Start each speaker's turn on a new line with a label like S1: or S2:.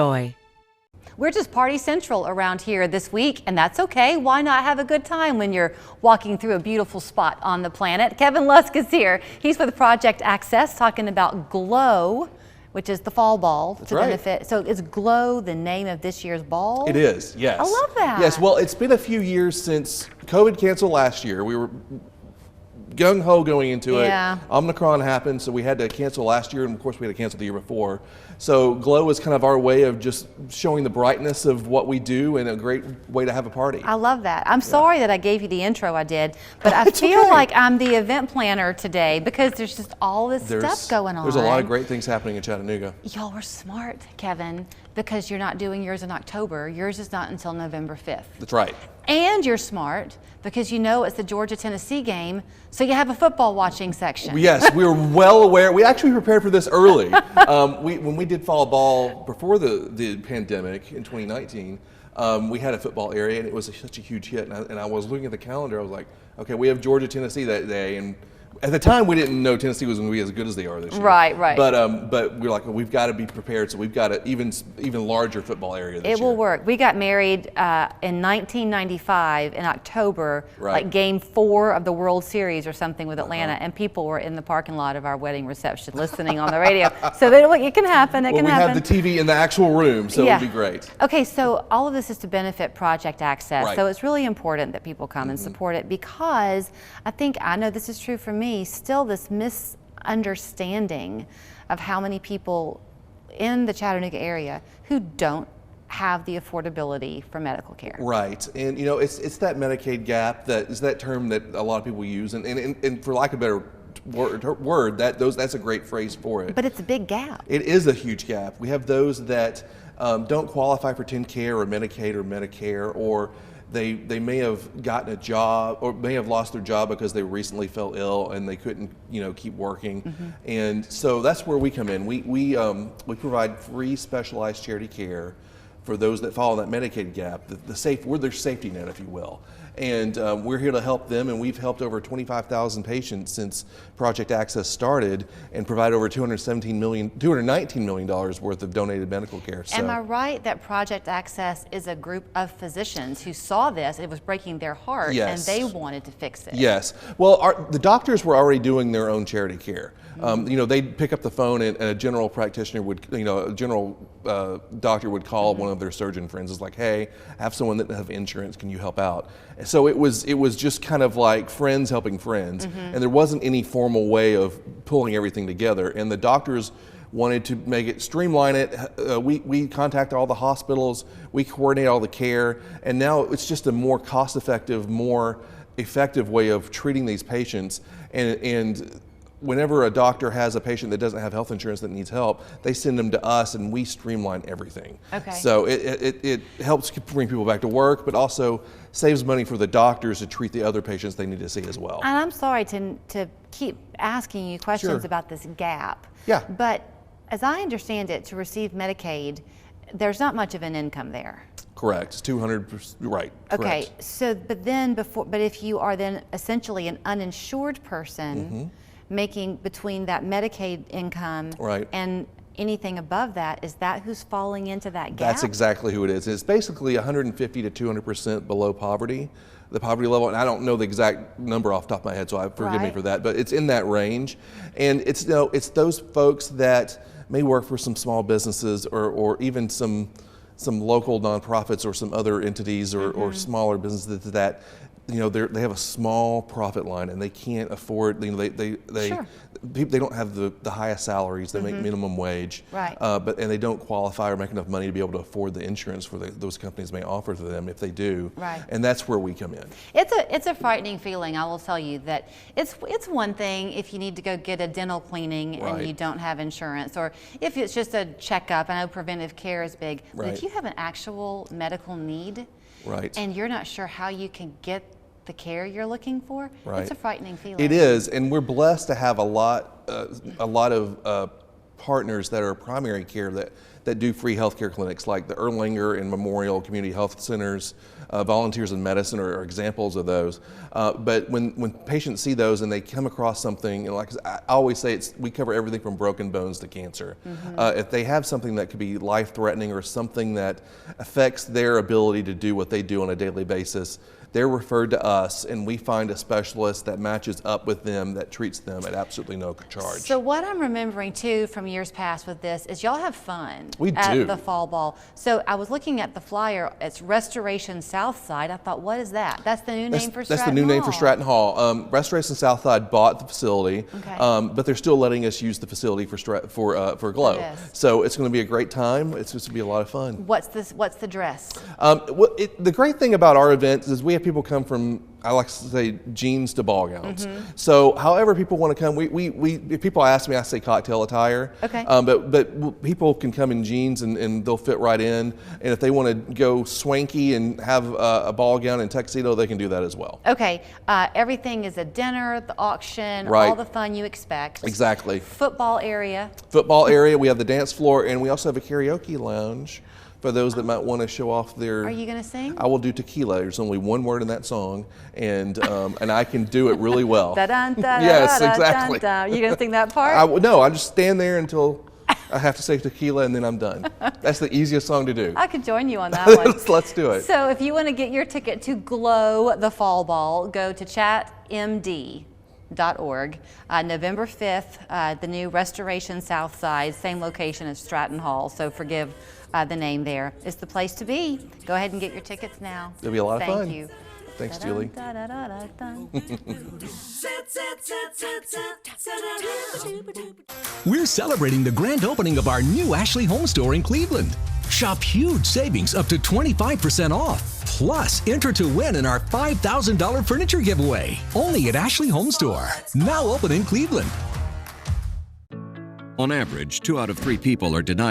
S1: Joy.
S2: We're just party central around here this week, and that's okay. Why not have a good time when you're walking through a beautiful spot on the planet? Kevin Lusk is here. He's with Project Access, talking about GLOW, which is the fall ball to benefit. So is GLOW the name of this year's ball?
S3: It is, yes.
S2: I love that.
S3: Yes, well, it's been a few years since COVID canceled last year. We were gung-ho going into it. Omicron happened, so we had to cancel last year, and of course we had to cancel the year before. So GLOW is kind of our way of just showing the brightness of what we do and a great way to have a party.
S2: I love that. I'm sorry that I gave you the intro I did, but I feel like I'm the event planner today because there's just all this stuff going on.
S3: There's a lot of great things happening in Chattanooga.
S2: Y'all were smart, Kevin, because you're not doing yours in October. Yours is not until November 5th.
S3: That's right.
S2: And you're smart because you know it's the Georgia-Tennessee game, so you have a football watching section.
S3: Yes, we were well aware. We actually prepared for this early. When we did fall ball before the pandemic in 2019, we had a football area, and it was such a huge hit. And I was looking at the calendar. I was like, okay, we have Georgia-Tennessee that day, and at the time, we didn't know Tennessee was going to be as good as they are this year.
S2: Right, right.
S3: But we're like, well, we've got to be prepared, so we've got an even larger football area this year.
S2: It will work. We got married in 1995 in October, like Game 4 of the World Series or something with Atlanta, and people were in the parking lot of our wedding reception listening on the radio. So it can happen. It can happen.
S3: We have the TV in the actual room, so it'll be great.
S2: Okay, so all of this is to benefit Project Access.
S3: Right.
S2: So it's really important that people come and support it because I know this is true for me, still this misunderstanding of how many people in the Chattanooga area who don't have the affordability for medical care.
S3: Right, and you know, it's that Medicaid gap, that is that term that a lot of people use, and for lack of a better word, that's a great phrase for it.
S2: But it's a big gap.
S3: It is a huge gap. We have those that don't qualify for TennCare or Medicaid or Medicare, or they may have gotten a job or may have lost their job because they recently fell ill and they couldn't keep working. And so that's where we come in. We provide free specialized charity care for those that fall in that Medicaid gap. We're their safety net, if you will. And we're here to help them, and we've helped over 25,000 patients since Project Access started and provide over $219 million worth of donated medical care. So,
S2: am I right that Project Access is a group of physicians who saw this, it was breaking their heart, and they wanted to fix it?
S3: Yes. Well, the doctors were already doing their own charity care. They'd pick up the phone, and a general practitioner would, a general doctor would call one of their surgeon friends. It's like, hey, I have someone that doesn't have insurance. Can you help out? And so it was just kind of like friends helping friends, and there wasn't any formal way of pulling everything together. And the doctors wanted to make it, streamline it. We contact all the hospitals, we coordinate all the care, and now it's just a more cost-effective, more effective way of treating these patients. And whenever a doctor has a patient that doesn't have health insurance that needs help, they send them to us, and we streamline everything.
S2: Okay.
S3: So it helps bring people back to work, but also saves money for the doctors to treat the other patients they need to see as well.
S2: And I'm sorry to keep asking you questions about this gap.
S3: Yeah.
S2: But as I understand it, to receive Medicaid, there's not much of an income there.
S3: Correct. It's 200%. Right.
S2: Okay.
S3: Correct.
S2: So, but if you are then essentially an uninsured person, making between that Medicaid income and anything above that, is that who's falling into that gap?
S3: That's exactly who it is. It's basically 150 to 200% below poverty, the poverty level, and I don't know the exact number off the top of my head, so forgive me for that, but it's in that range. And it's those folks that may work for some small businesses or even some local nonprofits or some other entities or smaller businesses that they have a small profit line and they can't afford. They don't have the highest salaries. They make minimum wage, and they don't qualify or make enough money to be able to afford the insurance for those companies may offer to them if they do.
S2: Right.
S3: And that's where we come in.
S2: It's a frightening feeling. I will tell you that it's one thing if you need to go get a dental cleaning and you don't have insurance, or if it's just a checkup. I know preventive care is big, but if you have an actual medical need, and you're not sure how you can get the care you're looking for, it's a frightening feeling.
S3: It is, and we're blessed to have a lot of partners that are primary care that do free healthcare clinics, like the Erlanger and Memorial Community Health Centers. Volunteers in Medicine are examples of those. But when patients see those and they come across something, like I always say, we cover everything from broken bones to cancer. If they have something that could be life-threatening or something that affects their ability to do what they do on a daily basis, they're referred to us, and we find a specialist that matches up with them, that treats them at absolutely no charge.
S2: So what I'm remembering too from years past with this is y'all have fun
S3: We
S2: at
S3: do.
S2: the Fall Ball. So I was looking at the flyer. It's Restoration Southside. I thought, what is that? That's the new name for Stratton
S3: That's the new name for
S2: Hall.
S3: Stratton Hall. Restoration Southside bought the facility,
S2: Okay.
S3: but they're still letting us use the facility for Glow.
S2: Yes.
S3: So it's going to be a great time. It's just going to be a lot of fun.
S2: What's the dress?
S3: The great thing about our events is we have people come from, I like to say, jeans to ball gowns. So however people want to come, if people ask me, I say cocktail attire.
S2: Okay.
S3: But people can come in jeans and they'll fit right in. And if they want to go swanky and have a ball gown and tuxedo, they can do that as well.
S2: Okay, everything is a dinner, the auction,
S3: Right.
S2: all the fun you expect.
S3: Exactly.
S2: Football area.
S3: Football area, we have the dance floor, and we also have a karaoke lounge for those that might want to show off their...
S2: Are you going to sing?
S3: I will do tequila. There's only one word in that song, and I can do it really well. Yes, exactly.
S2: You going to sing that part?
S3: No, I just stand there until I have to say tequila, and then I'm done. That's the easiest song to do.
S2: I could join you on that one.
S3: Let's do it.
S2: So if you want to get your ticket to Glow the Fall Ball, go to chatmd.org. November 5th, the new Restoration Southside, same location as Stratton Hall, so forgive the name there. It's the place to be. Go ahead and get your tickets now.
S3: It'll be a lot of fun.
S2: Thank you.
S3: Thanks, Julie.
S1: We're celebrating the grand opening of our new Ashley Home Store in Cleveland. Shop huge savings up to 25% off. Plus, enter to win in our $5,000 furniture giveaway. Only at Ashley Home Store. Now open in Cleveland.
S4: On average, 2 out of 3 people are denied